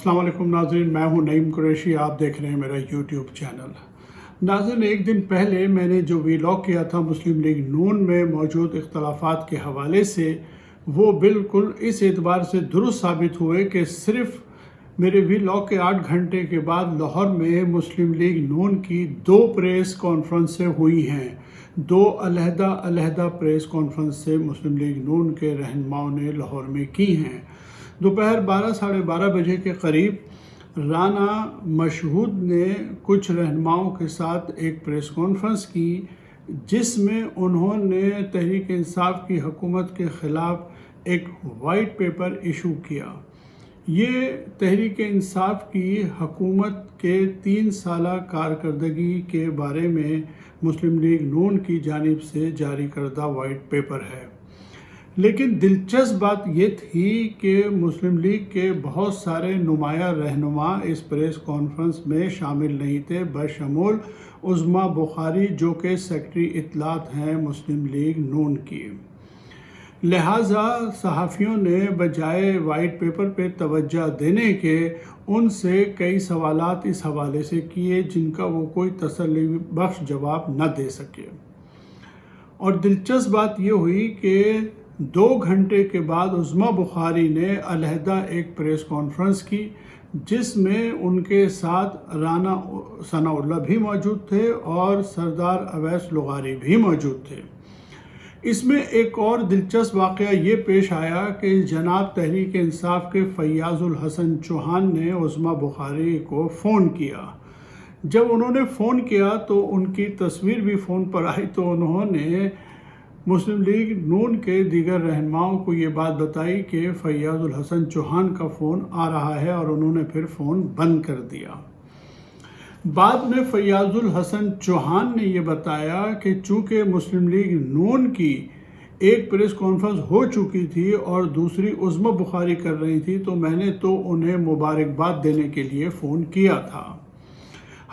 अस्सलाम वालेकुम नाज़रीन, मैं हूं नईम कुरैशी। आप देख रहे हैं मेरा यूट्यूब चैनल। नाज़रीन, एक दिन पहले मैंने जो वीलॉग किया था मुस्लिम लीग नून में मौजूद इख्तलाफात के हवाले से, वो बिल्कुल इस एतबार से दुरुस्त साबित हुए कि सिर्फ मेरे वीलॉग के 8 घंटे के बाद लाहौर में मुस्लिम लीग नून की 2 प्रेस कॉन्फ्रेंसें हुई हैं। 2 अलहदा प्रेस कॉन्फ्रेंस से मुस्लिम लीग नून के रहनुमाओं ने लाहौर में की हैं। दोपहर 12 साढ़े 12 बजे के करीब राना मशहूद ने कुछ रहनुमाओं के साथ एक प्रेस कॉन्फ्रेंस की, जिसमें उन्होंने तहरीक इंसाफ की हुकूमत के ख़िलाफ़ एक वाइट पेपर इशू किया। ये तहरीक इंसाफ की हुकूमत के 3 साला कारकर्दगी के बारे में मुस्लिम लीग नून की जानिब से जारी करदा वाइट पेपर है। लेकिन दिलचस्प बात ये थी कि मुस्लिम लीग के बहुत सारे नुमाया रहनुमा इस प्रेस कॉन्फ्रेंस में शामिल नहीं थे, बशमूल उज़्मा बुखारी जो कि सेक्रेटरी इत्तलात हैं मुस्लिम लीग नून की। लिहाजा सहाफ़ियों ने बजाय वाइट पेपर पे तवज्जो देने के उनसे कई सवालात इस हवाले से किए जिनका वो कोई तसल्ली बख्श जवाब न दे सके। और दिलचस्प बात ये हुई कि 2 घंटे के बाद उज़्मा बुखारी ने अलहदा एक प्रेस कॉन्फ्रेंस की, जिसमें उनके साथ राना सनाउल्लाह भी मौजूद थे और सरदार अवैस लुगारी भी मौजूद थे। इसमें एक और दिलचस्प वाक़या ये पेश आया कि जनाब तहरीक इंसाफ के फैयाज़ुल हसन चौहान ने उज़्मा बुखारी को फ़ोन किया। जब उन्होंने फ़ोन किया तो उनकी तस्वीर भी फ़ोन पर आई, तो उन्होंने मुस्लिम लीग नून के दीगर रहनुमाओं को ये बात बताई कि फैयाज़ुल हसन चौहान का फ़ोन आ रहा है, और उन्होंने फिर फ़ोन बंद कर दिया। बाद में फैयाज़ुल हसन चौहान ने ये बताया कि चूँकि मुस्लिम लीग नून की एक प्रेस कॉन्फ्रेंस हो चुकी थी और दूसरी उज़्मा बुखारी कर रही थी, तो मैंने तो उन्हें मुबारकबाद देने के लिए फ़ोन किया था।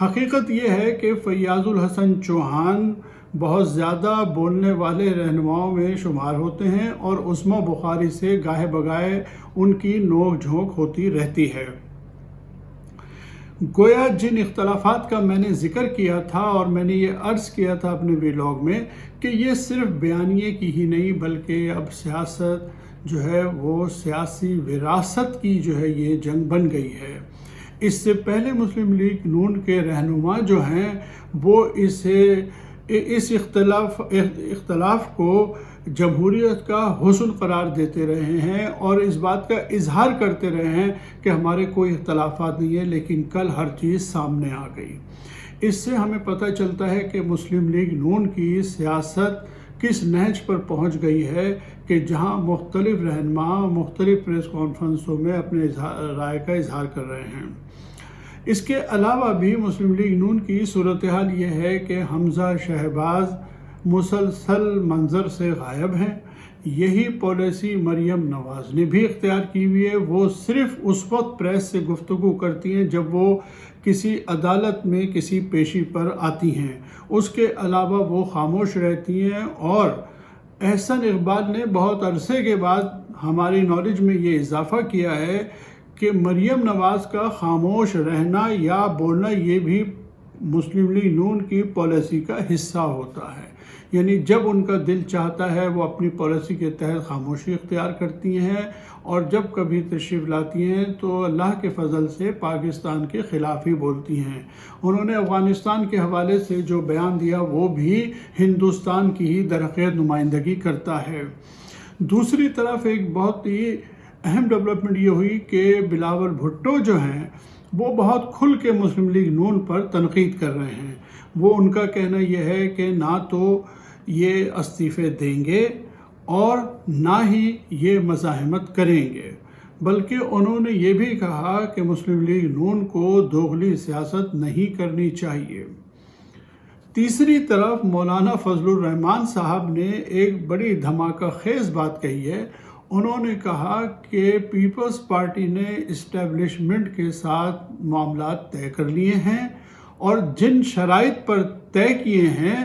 हकीकत यह है कि फैयाज़ुल हसन चौहान बहुत ज़्यादा बोलने वाले रहनुमाओं में शुमार होते हैं और उज़्मा बुखारी से गाहे बगाए उनकी नोक झोंक होती रहती है। गोया जिन इख्तलाफात का मैंने ज़िक्र किया था और मैंने ये अर्ज़ किया था अपने वीलॉग में कि ये सिर्फ बयानिए की ही नहीं, बल्कि अब सियासत जो है वो सियासी विरासत की जो है ये जंग बन गई है। इससे पहले मुस्लिम लीग नून के रहनुमा जो हैं वो इस इख्तलाफ को जमहूरियत का हुस्न करार देते रहे हैं और इस बात का इजहार करते रहे हैं कि हमारे कोई इख्तलाफात नहीं है, लेकिन कल हर चीज़ सामने आ गई। इससे हमें पता चलता है कि मुस्लिम लीग नून की सियासत किस नहज पर पहुंच गई है कि जहां मुख्तलिफ रहनुमा मुख्तलिफ प्रेस कॉन्फ्रेंसों में अपने राय का इजहार कर रहे हैं। इसके अलावा भी मुस्लिम लीग नून की सूरत हाल ये है कि हमज़ा शहबाज मुसलसल मंजर से गायब हैं। यही पॉलिसी मरियम नवाज़ ने भी इख्तियार की हुई है। वो सिर्फ उस वक्त प्रेस से गुफ्तगू करती हैं जब वो किसी अदालत में किसी पेशी पर आती हैं, उसके अलावा वो खामोश रहती हैं। और एहसन इकबाल ने बहुत अरसे के बाद हमारी नॉलेज में ये इजाफ़ा किया है कि मरियम नवाज़ का खामोश रहना या बोलना ये भी मुस्लिम लीग नून की पॉलिसी का हिस्सा होता है। यानी जब उनका दिल चाहता है वो अपनी पॉलिसी के तहत खामोशी इख्तियार करती हैं, और जब कभी तशरीफ़ लाती हैं तो अल्लाह के फ़ज़ल से पाकिस्तान के ख़िलाफ़ ही बोलती हैं। उन्होंने अफ़गानिस्तान के हवाले से जो बयान दिया वो भी हिंदुस्तान की ही दरख़्त नुमाइंदगी करता है। दूसरी तरफ एक बहुत ही अहम डेवलपमेंट ये हुई कि बिलावल भुट्टो जो हैं वो बहुत खुल के मुस्लिम लीग नून पर तनकीद कर रहे हैं। वो उनका कहना यह है कि ना तो ये इस्तीफ़े देंगे और ना ही ये मज़ाहमत करेंगे, बल्कि उन्होंने ये भी कहा कि मुस्लिम लीग नून को दोगली सियासत नहीं करनी चाहिए। तीसरी तरफ मौलाना फजलुर रहमान साहब ने एक बड़ी धमाका खेज़ बात कही है। उन्होंने कहा कि पीपल्स पार्टी ने इस्टेब्लिशमेंट के साथ मामलात तय कर लिए हैं और जिन शराइत पर तय किए हैं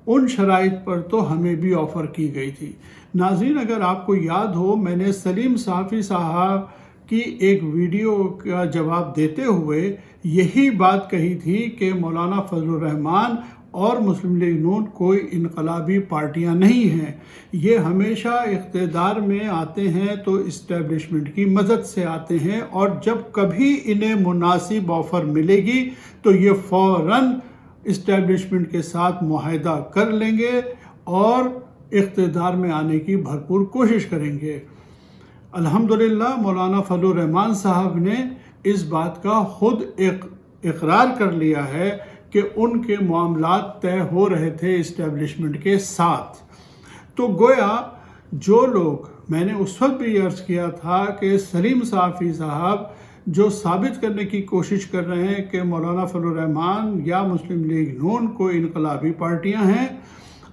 उन शराइत पर तो हमें भी ऑफ़र की गई थी। नाज़रीन, अगर आपको याद हो, मैंने सलीम साफ़ी साहब की एक वीडियो का जवाब देते हुए यही बात कही थी कि मौलाना फजलुर रहमान और मुस्लिम लीग नून कोई इनकलाबी पार्टियां नहीं हैं। ये हमेशा इक़्तिदार में आते हैं तो इस्टेब्लिशमेंट की मदद से आते हैं, और जब कभी इन्हें मुनासिब ऑफ़र मिलेगी तो ये फ़ौरन इस्टेब्लिशमेंट के साथ मुआहदा कर लेंगे और इक़्तिदार में आने की भरपूर कोशिश करेंगे। अल्हम्दुलिल्लाह मौलाना फजलुर रहमान साहब ने इस बात का खुद इकरार कर लिया है कि उनके मामलात तय हो रहे थे इस्टेब्लिशमेंट के साथ। तो गोया जो लोग, मैंने उस वक्त भी अर्ज़ किया था कि सलीम साफ़ी साहब जो साबित करने की कोशिश कर रहे हैं कि मौलाना फजलुर रहमान या मुस्लिम लीग नून कोई इनकलाबी पार्टियां हैं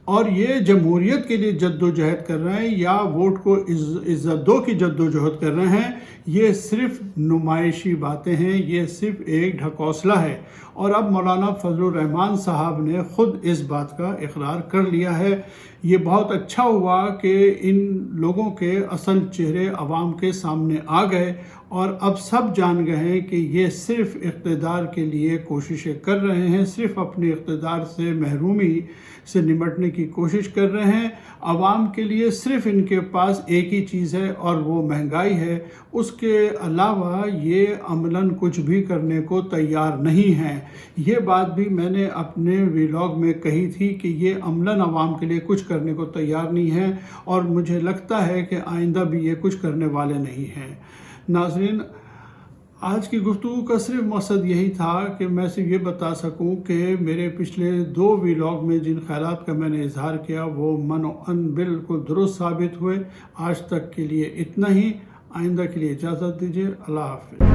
और ये जमहूरियत के लिए जद्दोजहद कर रहे हैं या वोट को इज़्ज़त दो की जद्दोजहद कर रहे हैं, ये सिर्फ नुमाइशी बातें हैं, ये सिर्फ एक ढकोसला है। और अब मौलाना फजलुर रहमान साहब ने ख़ुद इस बात का इकरार कर लिया है। ये बहुत अच्छा हुआ कि इन लोगों के असल चेहरे अवाम के सामने आ गए और अब सब जान गए हैं कि ये सिर्फ इक़्तिदार के लिए कोशिशें कर रहे हैं, सिर्फ अपने इक़्तिदार से महरूमी से निमटने की कोशिश कर रहे हैं। अवाम के लिए सिर्फ इनके पास एक ही चीज़ है और वो महंगाई है, उसके अलावा ये अमलन कुछ भी करने को तैयार नहीं हैं। ये बात भी मैंने अपने व्लॉग में कही थी कि ये अमलन अवाम के लिए कुछ करने को तैयार नहीं है और मुझे लगता है कि आइंदा भी ये कुछ करने वाले नहीं हैं। नाज़रीन, आज की गुफ्तगू का सिर्फ मकसद यही था कि मैं सिर्फ ये बता सकूं कि मेरे पिछले 2 व्लॉग में जिन ख्यालात का मैंने इजहार किया वो मनोअन बिल्कुल दुरुस्त साबित हुए। आज तक के लिए इतना ही। आइंदा के लिए इजाज़त दीजिए। अल्लाह हाफ़िज़।